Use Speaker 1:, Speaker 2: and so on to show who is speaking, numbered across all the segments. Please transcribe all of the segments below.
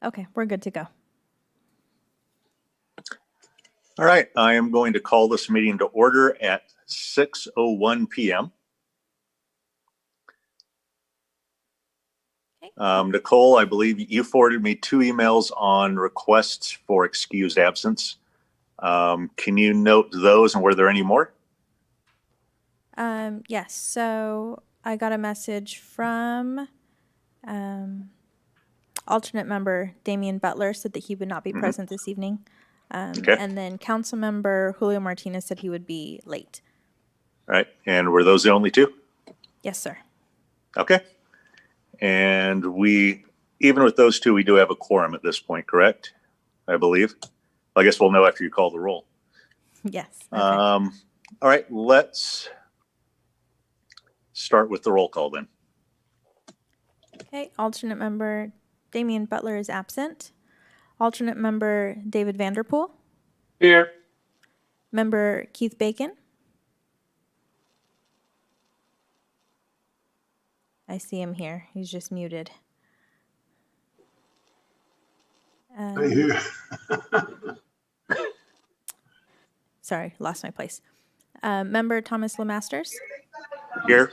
Speaker 1: Okay, we're good to go.
Speaker 2: All right, I am going to call this meeting to order at 6:01 p.m.
Speaker 1: Okay.
Speaker 2: Nicole, I believe you forwarded me 2 emails on requests for excused absence. Can you note those, and were there any more?
Speaker 1: Yes, so I got a message from alternate member Damian Butler said that he would not be present this evening.
Speaker 2: Okay.
Speaker 1: And then council member Julio Martinez said he would be late.
Speaker 2: All right, and were those the only 2?
Speaker 1: Yes, sir.
Speaker 2: Okay. And even with those 2, we do have a quorum at this point, correct? I believe. I guess we'll know after you call the roll.
Speaker 1: Yes. Okay.
Speaker 2: All right, let's start with the roll call then.
Speaker 1: Okay, alternate member Damian Butler is absent. Alternate member David Vanderpool.
Speaker 3: Here.
Speaker 1: Member Keith Bacon. I see him here. He's just muted. Sorry, lost my place. Member Thomas LeMasters.
Speaker 2: Here.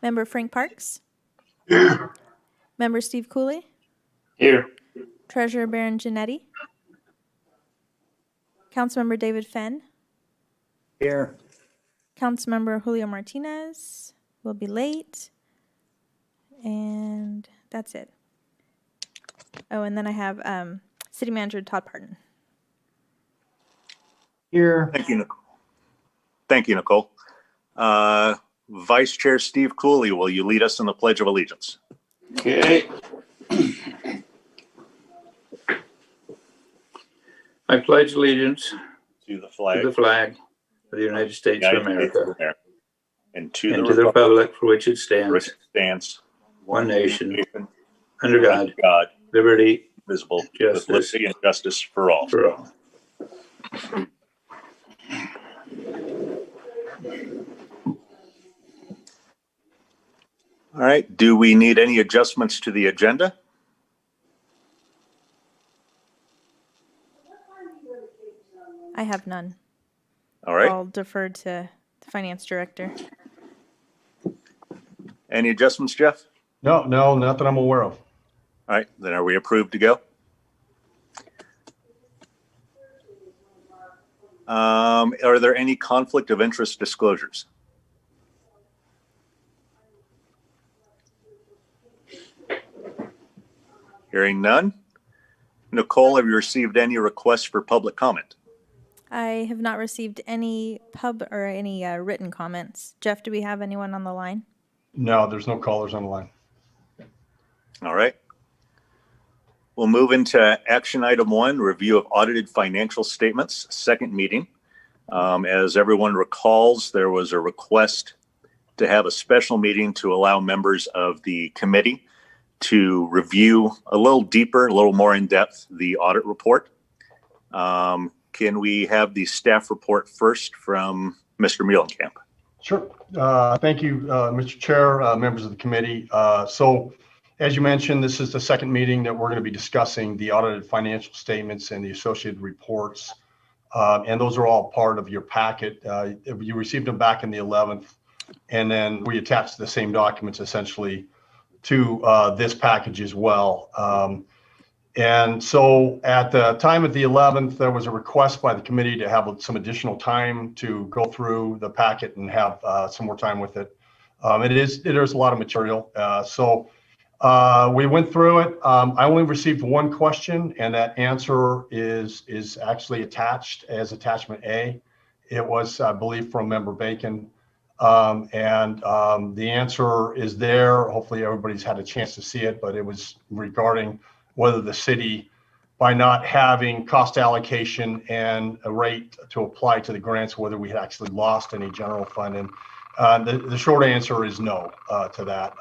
Speaker 1: Member Frank Parks.
Speaker 3: Here.
Speaker 1: Member Steve Cooley.
Speaker 3: Here.
Speaker 1: Treasurer Baron Janetti. Councilmember David Fenn.
Speaker 3: Here.
Speaker 1: Councilmember Julio Martinez will be late. And that's it. Oh, and then I have City Manager Todd Parton.
Speaker 3: Here.
Speaker 2: Thank you, Nicole. Thank you, Nicole. Vice Chair Steve Cooley, will you lead us in the Pledge of Allegiance?
Speaker 3: Okay. I pledge allegiance
Speaker 2: To the flag,
Speaker 3: to the flag of the United States of America
Speaker 2: and to
Speaker 3: and
Speaker 2: the
Speaker 3: to the
Speaker 2: republic
Speaker 3: republic for which it
Speaker 2: for which
Speaker 3: stands,
Speaker 2: it stands,
Speaker 3: one nation, under
Speaker 2: under
Speaker 3: God,
Speaker 2: God,
Speaker 3: liberty
Speaker 2: visible,
Speaker 3: Justice.
Speaker 2: with liberty and justice for all.
Speaker 3: for all.
Speaker 2: All right, do we need any adjustments to the agenda?
Speaker 1: I have none.
Speaker 2: All right,
Speaker 1: I'll defer to the finance director.
Speaker 2: any adjustments, Jeff?
Speaker 4: No, not that I'm aware of.
Speaker 2: All right, then are we approved to go? Are there any conflict of interest disclosures? Hearing none. Nicole, have you received any requests for public comment?
Speaker 1: I have not received any written comments. Jeff, do we have anyone on the line?
Speaker 4: No, there's no callers on the line.
Speaker 2: All right. We'll move into action item 1, review of audited financial statements, second meeting. As everyone recalls, there was a request to have a special meeting to allow members of the committee to review a little deeper, a little more in depth, the audit report. Can we have the staff report first from Mr. Muhlenkamp?
Speaker 4: Sure. Thank you, Mr. Chair, members of the committee. So as you mentioned, this is the second meeting that we're going to be discussing the audited financial statements and the associated reports. And those are all part of your packet. You received them back in the 11th, and then we attached the same documents essentially to this package as well. And so at the time of the 11th, there was a request by the committee to have some additional time to go through the packet and have some more time with it. It is a lot of material. So we went through it. I only received one question, and that answer is actually attached as attachment A. It was, I believe, from member Bacon. The answer is there. Hopefully everybody's had a chance to see it, but it was regarding whether the city, by not having cost allocation and a rate to apply to the grants, whether we had actually lost any general fund. And the short answer is no to that.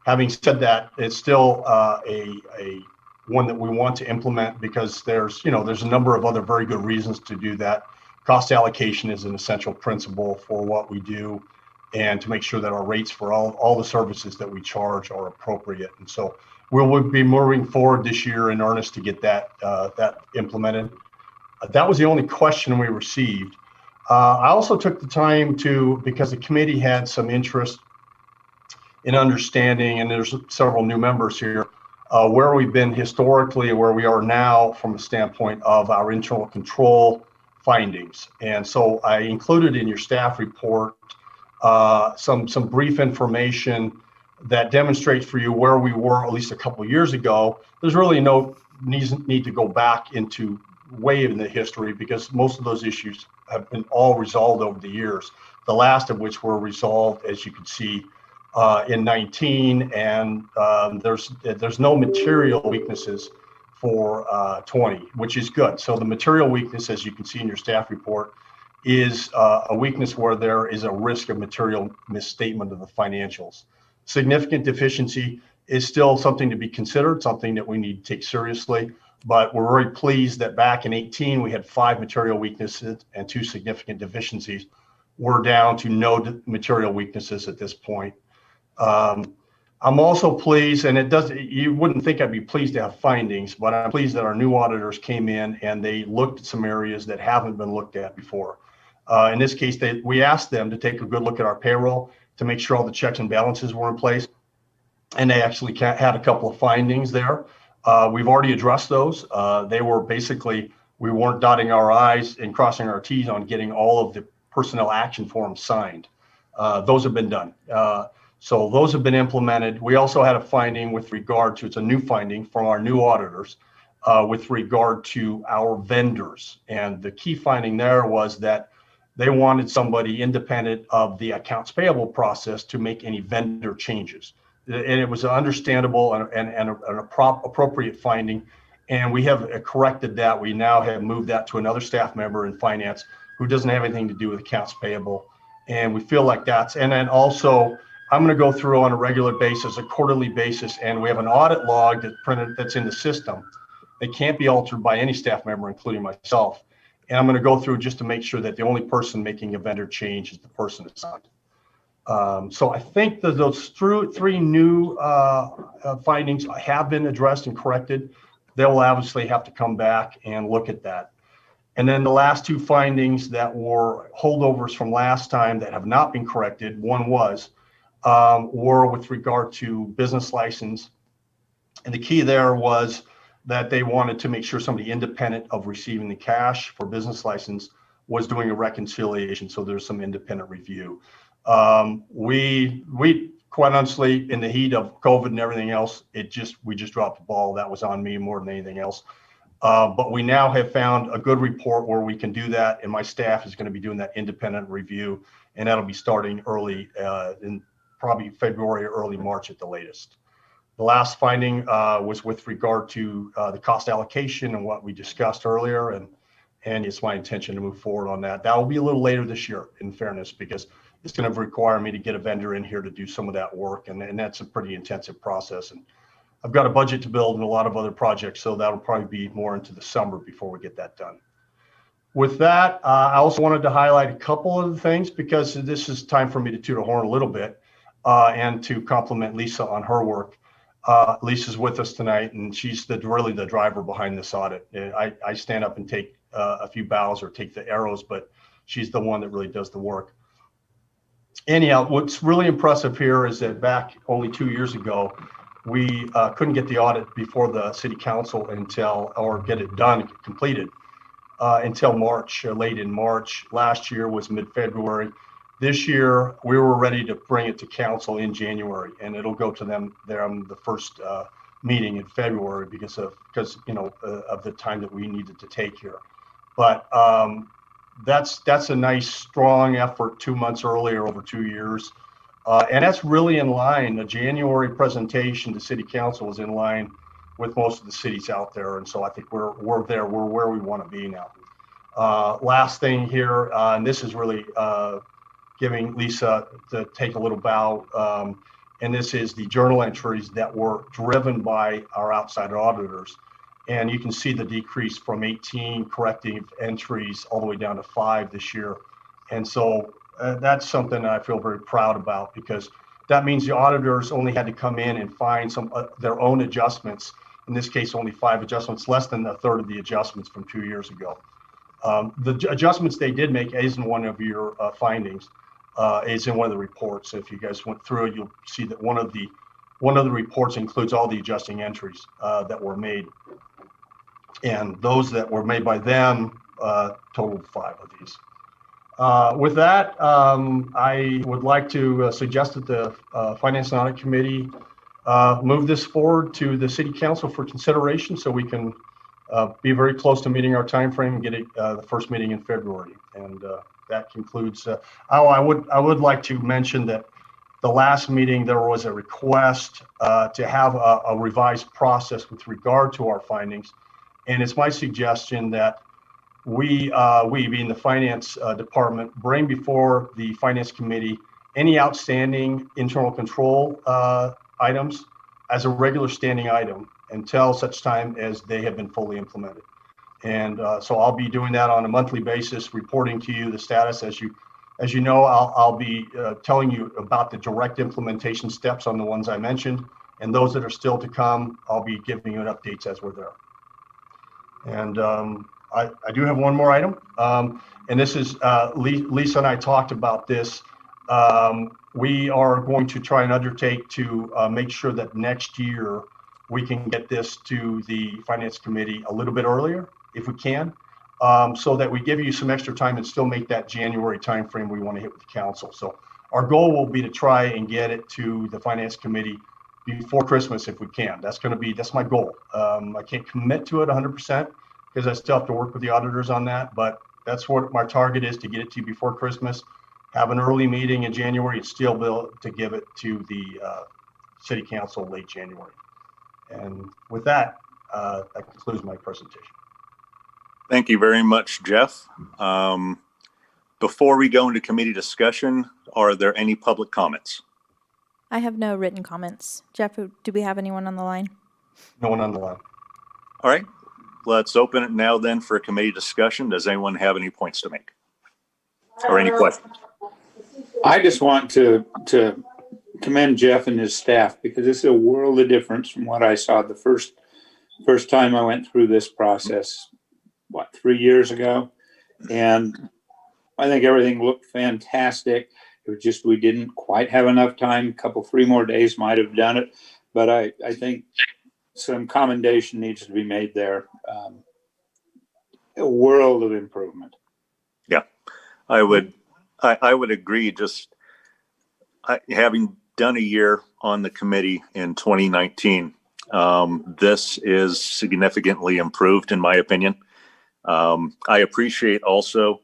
Speaker 4: Having said that, it's still a one that we want to implement because there's a number of other very good reasons to do that. Cost allocation is an essential principle for what we do, and to make sure that our rates for all the services that we charge are appropriate. And so we'll be moving forward this year in earnest to get that implemented. That was the only question we received. I also took the time because the committee had some interest in understanding, and there's several new members here, where we've been historically and where we are now from a standpoint of our internal control findings. And so I included in your staff report some brief information that demonstrates for you where we were at least a couple of years ago. There's really no need to go back into way in the history because most of those issues have been all resolved over the years. The last of which were resolved, as you can see, in 19, and there's no material weaknesses for 20, which is good. So the material weakness, as you can see in your staff report, is a weakness where there is a risk of material misstatement of the financials. Significant deficiency is still something to be considered, something that we need to take seriously. But we're very pleased that back in 18, we had 5 material weaknesses and 2 significant deficiencies. We're down to no material weaknesses at this point. I'm also pleased, and you wouldn't think I'd be pleased to have findings, but I'm pleased that our new auditors came in and they looked at some areas that haven't been looked at before. In this case, we asked them to take a good look at our payroll to make sure all the checks and balances were in place. And they actually had a couple of findings there. We've already addressed those. They were basically, we weren't dotting our I's and crossing our T's on getting all of the personnel action forms signed. Those have been done. So those have been implemented. We also had a finding with regard to, it's a new finding from our new auditors with regard to our vendors. And the key finding there was that they wanted somebody independent of the accounts payable process to make any vendor changes. And it was an understandable and an appropriate finding. And we have corrected that. We now have moved that to another staff member in finance who doesn't have anything to do with accounts payable. And we feel like and then also, I'm going to go through on a regular basis, a quarterly basis, and we have an audit log that's in the system. It can't be altered by any staff member, including myself. And I'm going to go through just to make sure that the only person making a vendor change is the person assigned. So I think that those 3 new findings have been addressed and corrected. They'll obviously have to come back and look at that. And then the last 2 findings that were holdovers from last time that have not been corrected, one were with regard to business license. And the key there was that they wanted to make sure somebody independent of receiving the cash for business license was doing a reconciliation. So there's some independent review. We quite honestly, in the heat of COVID and everything else, we just dropped the ball. That was on me more than anything else. But we now have found a good report where we can do that. And my staff is going to be doing that independent review. And that'll be starting early in probably February or early March at the latest. The last finding was with regard to the cost allocation and what we discussed earlier. And it's my intention to move forward on that. That will be a little later this year, in fairness, because it's going to require me to get a vendor in here to do some of that work. And that's a pretty intensive process. And I've got a budget to build and a lot of other projects. So that'll probably be more into the summer before we get that done. With that, I also wanted to highlight a couple of the things because this is time for me to toot a horn a little bit and to compliment Lisa on her work. Lisa's with us tonight, and she's really the driver behind this audit. I stand up and take a few bows or take the arrows, but she's the one that really does the work. Anyhow, what's really impressive here is that back only 2 years ago, we couldn't get the audit before the city council or get it done, completed until March, late in March. Last year was mid-February. This year, we were ready to bring it to council in January, and it'll go to them there on the first meeting in February because of the time that we needed to take here. But that's a nice, strong effort 2 months earlier over 2 years. And that's really in line. The January presentation to City Council is in line with most of the cities out there. And so I think we're there. We're where we want to be now. Last thing here, and this is really giving Lisa to take a little bow. And this is the journal entries that were driven by our outside auditors. And you can see the decrease from 18 corrective entries all the way down to 5 this year. And so that's something I feel very proud about because That means the auditors only had to come in and find some their own adjustments. In this case, only 5 adjustments, less than a third of the adjustments from 2 years ago. The adjustments they did make is in one of your findings, is in one of the reports. So if you guys went through it, you'll see that one of the reports includes all the adjusting entries that were made. And those that were made by them totaled 5 of these. With that, I would like to suggest that the Finance and Audit Committee move this forward to the City Council for consideration, so we can be very close to meeting our time frame and get it the first meeting in February. And that concludes. I would like to mention that the last meeting there was a request to have a revised process with regard to our findings, and it's my suggestion that we being the Finance Department, bring before the Finance Committee any outstanding internal control items as a regular standing item until such time as they have been fully implemented. And so I'll be doing that on a monthly basis, reporting to you the status. As you know, I'll be telling you about the direct implementation steps on the ones I mentioned, and those that are still to come, I'll be giving you updates as we're there. And I do have one more item, and this is Lisa and I talked about this. We are going to try and undertake to make sure that next year we can get this to the Finance Committee a little bit earlier, if we can, so that we give you some extra time and still make that January timeframe we want to hit with the council. So our goal will be to try and get it to the Finance Committee before Christmas if we can. That's my goal. I can't commit to it 100%. because I still have to work with the auditors on that, but that's what my target is, to get it to you before Christmas, have an early meeting in January, and still be able to give it to the City Council late January. And with that, that concludes my presentation.
Speaker 2: Thank you very much, Jeff. Before we go into committee discussion, are there any public comments?
Speaker 1: I have no written comments. Jeff, do we have anyone on the line?
Speaker 4: No one on the line.
Speaker 2: All right, let's open it now then for committee discussion. Does anyone have any points to make or any questions?
Speaker 3: I just want to commend Jeff and his staff, because this is a world of difference from what I saw the first time I went through this process, 3 years ago. And I think everything looked fantastic. It was just, we didn't quite have enough time. Three more days might have done it. But I think some commendation needs to be made there. A world of improvement. Yeah,
Speaker 2: I would agree. Just having done a year on the committee in 2019, this is significantly improved in my opinion. I appreciate also,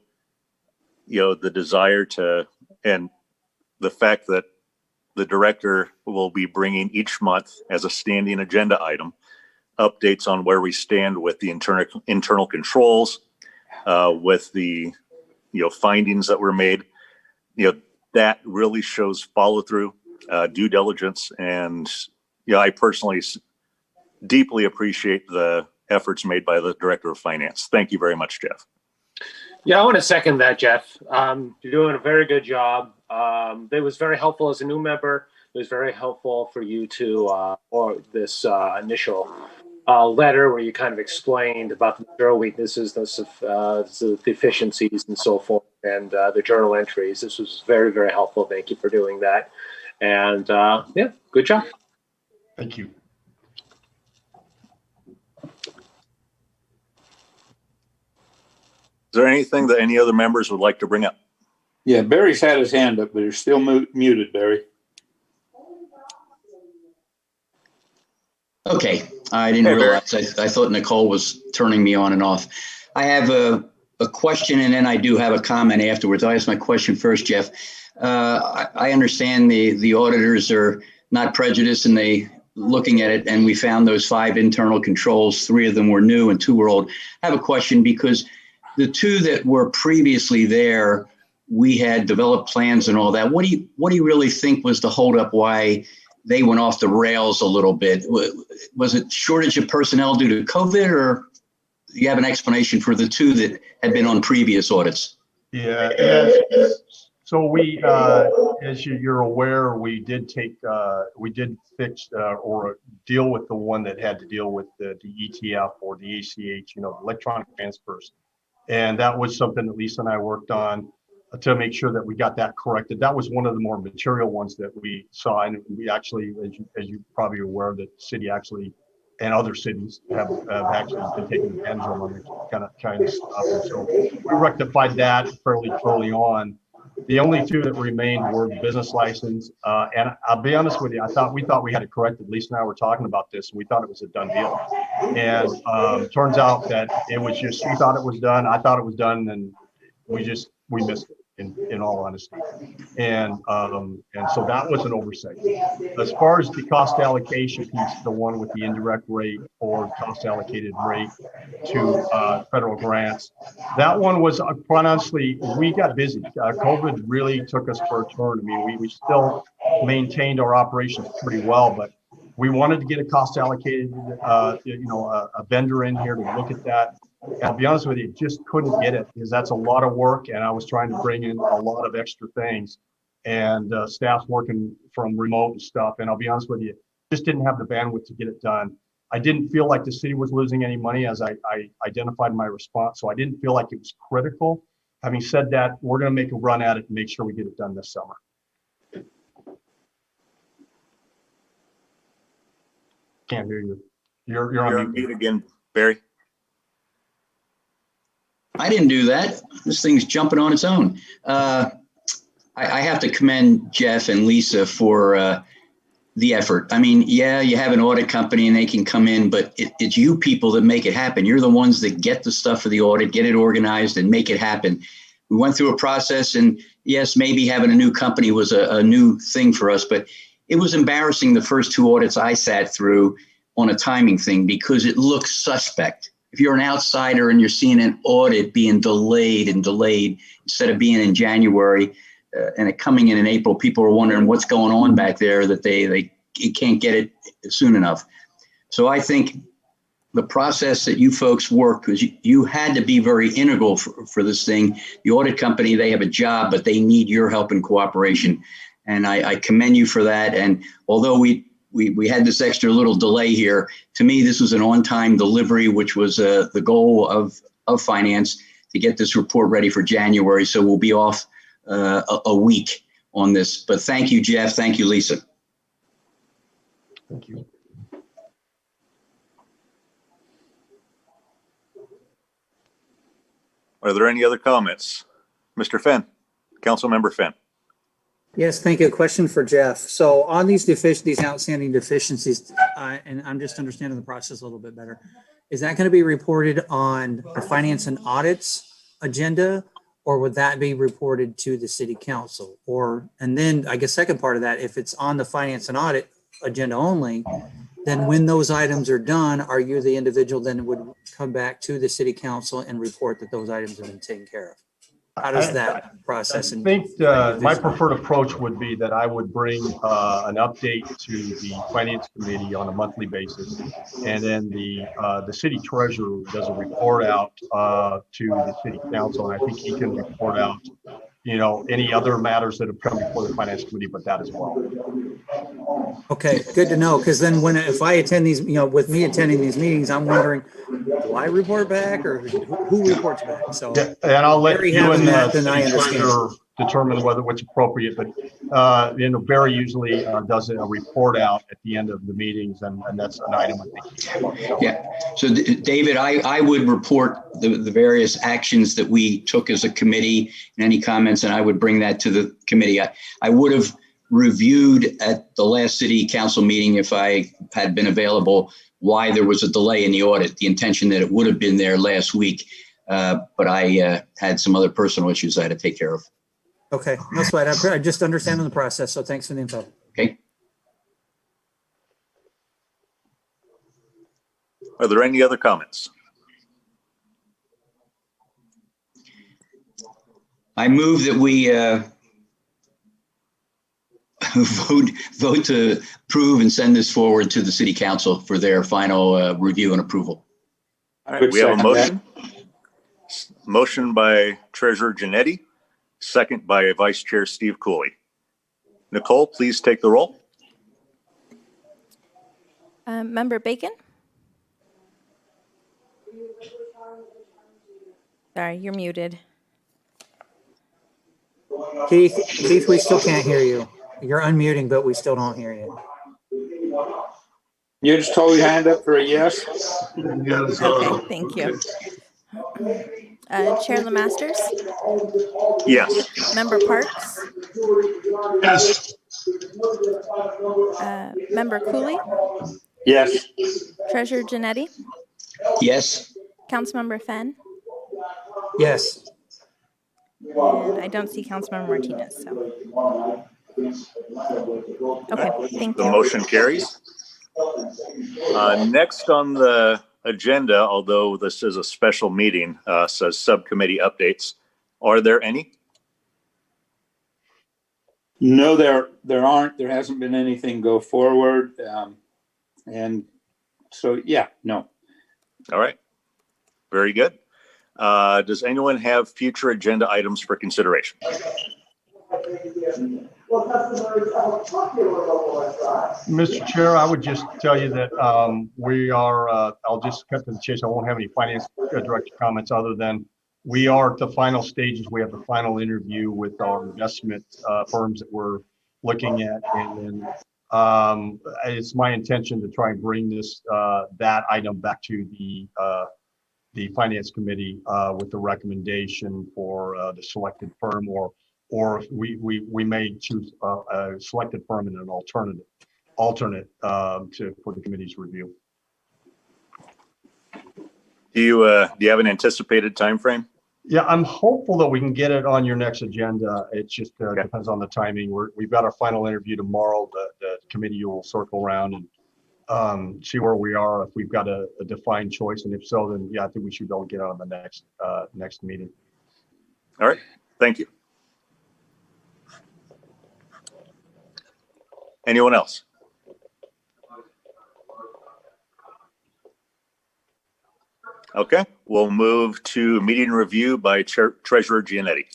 Speaker 2: the desire to, and the fact that the director will be bringing each month as a standing agenda item updates on where we stand with the internal controls, with the findings that were made. That really shows follow through, due diligence, and I personally deeply appreciate the efforts made by the Director of Finance. Thank you very much, Jeff.
Speaker 5: Yeah, I want to second that, Jeff. You're doing a very good job. It was very helpful as a new member. It was very helpful for you to, or this initial letter where you kind of explained about the material weaknesses, the deficiencies and so forth, and the journal entries. This was very, very helpful. Thank you for doing that. And yeah, good job.
Speaker 4: Thank you.
Speaker 2: Is there anything that any other members would like to bring up?
Speaker 3: Yeah, Barry's had his hand up, but he's still muted, Barry.
Speaker 6: Okay, I didn't realize. I thought Nicole was turning me on and off. I have a question, and then I do have a comment afterwards. I'll ask my question first, Jeff. I understand the auditors are not prejudiced, and they looking at it, and we found those 5 internal controls. 3 of them were new and 2 were old. I have a question, because the 2 that were previously there, we had developed plans and all that. What do you really think was the holdup? Why they went off the rails a little bit? Was it shortage of personnel due to COVID, or do you have an explanation for the 2 that had been on previous audits?
Speaker 4: Yeah. So we, as you're aware, we did fix or deal with the one that had to deal with the ETF or the ACH, electronic transfers. And that was something that Lisa and I worked on to make sure that we got that corrected. That was one of the more material ones that we saw. And we actually, as you probably are aware, that the city actually and other cities have actually been taking advantage of on this kind of stuff. And so we rectified that fairly early on. The only two that remained were the business license. And I'll be honest with you, we thought we had it corrected. Lisa and I were talking about this, and we thought it was a done deal. And turns out that it was just, she thought it was done, I thought it was done, and we missed it in all honesty. And so that was an oversight. As far as the cost allocation piece, the one with the indirect rate or cost allocated rate to federal grants, that one was, quite honestly, we got busy. COVID really took us for a turn. I mean, we still maintained our operations pretty well, but we wanted to get a cost allocated, a vendor in here to look at that. And I'll be honest with you, just couldn't get it because that's a lot of work, and I was trying to bring in a lot of extra things, and staff's working from remote and stuff. And I'll be honest with you, just didn't have the bandwidth to get it done. I didn't feel like the city was losing any money as I identified my response, so I didn't feel like it was critical. Having said that, we're going to make a run at it and make sure we get it done this summer. Can't hear you. You're on mute
Speaker 2: again, Barry.
Speaker 6: I didn't do that. This thing's jumping on its own. I have to commend Jeff and Lisa for the effort. I mean, yeah, you have an audit company and they can come in, but it's you people that make it happen. You're the ones that get the stuff for the audit, get it organized, and make it happen. We went through a process, and yes, maybe having a new company was a new thing for us, but it was embarrassing the first two audits I sat through on a timing thing because it looks suspect. If you're an outsider and you're seeing an audit being delayed instead of being in January and it coming in April, people are wondering what's going on back there, that they can't get it soon enough. So I think the process that you folks work, because you had to be very integral for this thing. The audit company, they have a job, but they need your help and cooperation. And I commend you for that. And although we had this extra little delay here, to me, this was an on-time delivery, which was the goal of finance, to get this report ready for January. So we'll be off a week on this. But thank you, Jeff. Thank you, Lisa.
Speaker 4: Thank you.
Speaker 2: Are there any other comments? Mr. Fenn, Councilmember Fenn.
Speaker 7: Yes, thank you. A question for Jeff. So on these outstanding deficiencies, and I'm just understanding the process a little bit better, is that going to be reported on the Finance and Audits agenda, or would that be reported to the City Council? And then I guess second part of that, if it's on the Finance and Audit agenda only, then when those items are done, are you the individual then would come back to the City Council and report that those items have been taken care of? How does that process?
Speaker 4: I think my preferred approach would be that I would bring an update to the Finance Committee on a monthly basis, and then the City Treasurer does a report out to the City Council, and I think he can report out, any other matters that have come before the Finance Committee, but that as well.
Speaker 7: Okay, good to know, because then if I attend these, with me attending these meetings, I'm wondering, do I report back or who reports back? So,
Speaker 4: yeah, and I'll let
Speaker 7: Barry
Speaker 4: you and
Speaker 7: that,
Speaker 4: the
Speaker 7: then I
Speaker 4: City
Speaker 7: understand.
Speaker 4: Treasurer determine what's appropriate, but Barry usually does a report out at the end of the meetings, and that's an item I think.
Speaker 6: Yeah. So David, I would report the various actions that we took as a committee and any comments, and I would bring that to the committee. I would have reviewed at the last City Council meeting, if I had been available, why there was a delay in the audit, the intention that it would have been there last week. But I had some other personal issues I had to take care of.
Speaker 7: Okay, that's right. I just understanding the process. So thanks for the info.
Speaker 6: Okay.
Speaker 2: Are there any other comments?
Speaker 6: I move that we vote to approve and send this forward to the City Council for their final review and approval.
Speaker 2: All right, we have a motion. Motion by Treasurer Janetti, second by Vice Chair Steve Cooley. Nicole, please take the roll.
Speaker 1: Member Bacon? Sorry, you're muted.
Speaker 7: Keith, we still can't hear you. You're unmuting, but we still don't hear you.
Speaker 3: You just hold your hand up for a yes?
Speaker 1: Okay, thank you. Chair Lemasters?
Speaker 2: Yes.
Speaker 1: Member Parks?
Speaker 4: Yes.
Speaker 1: Member Cooley?
Speaker 3: Yes.
Speaker 1: Treasurer Janetti?
Speaker 6: Yes.
Speaker 1: Councilmember Fenn?
Speaker 7: Yes.
Speaker 1: And I don't see Councilmember Martinez, so. Okay, thank
Speaker 2: The
Speaker 1: you.
Speaker 2: motion carries. Next on the agenda, although this is a special meeting, says subcommittee updates. Are there any?
Speaker 3: No, there aren't. There hasn't been anything go forward. And so, yeah, no.
Speaker 2: All right. Very good. Does anyone have future agenda items for consideration?
Speaker 4: Mr. Chair, I would just tell you that we are, I'll just cut to the chase. I won't have any finance director comments other than we are at the final stages. We have the final interview with our investment firms that we're looking at. And then it's my intention to try and bring this, that item back to the finance committee with the recommendation for the selected firm, or we may choose a selected firm and an alternate for the committee's review.
Speaker 2: Do you have an anticipated time frame?
Speaker 4: Yeah, I'm hopeful that we can get it on your next agenda. It just depends on the timing. We've got our final interview tomorrow. The committee will circle around and see where we are, if we've got a defined choice, and if so, then yeah, I think we should be able to get on the next meeting.
Speaker 2: All right, thank you. Anyone else? Okay, we'll move to meeting review by Treasurer Giannetti.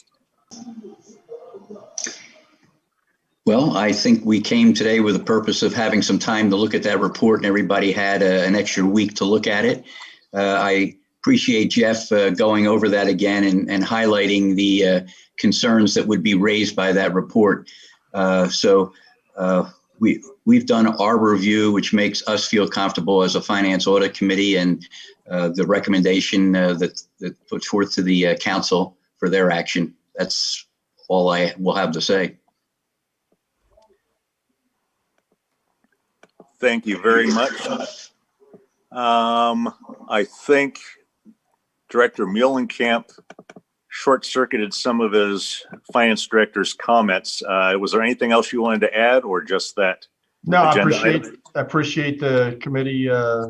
Speaker 6: Well, I think we came today with the purpose of having some time to look at that report, and everybody had an extra week to look at it. I appreciate Jeff going over that again and highlighting the concerns that would be raised by that report. We've done our review, which makes us feel comfortable as a finance audit committee, and the recommendation that put forth to the council for their action. That's all I will have to say.
Speaker 2: Thank you very much. I think Director Muhlenkamp short-circuited some of his finance director's comments. Was there anything else you wanted to add, or just that?
Speaker 4: No, I appreciate the committee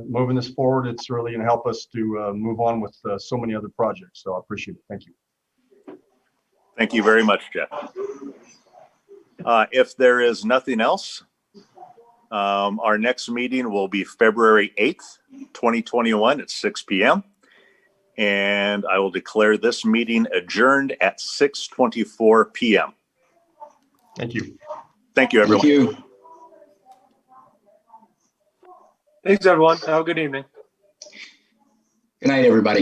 Speaker 4: moving this forward. It's really going to help us to move on with so many other projects. So I appreciate it. Thank you.
Speaker 2: Thank you very much, Jeff. If there is nothing else, our next meeting will be February 8th, 2021 at 6 p.m. And I will declare this meeting adjourned at 6:24 p.m.
Speaker 4: Thank you.
Speaker 2: Thank you, everyone.
Speaker 6: Thank you.
Speaker 5: Thanks, everyone. Have a good evening.
Speaker 6: Good night, everybody.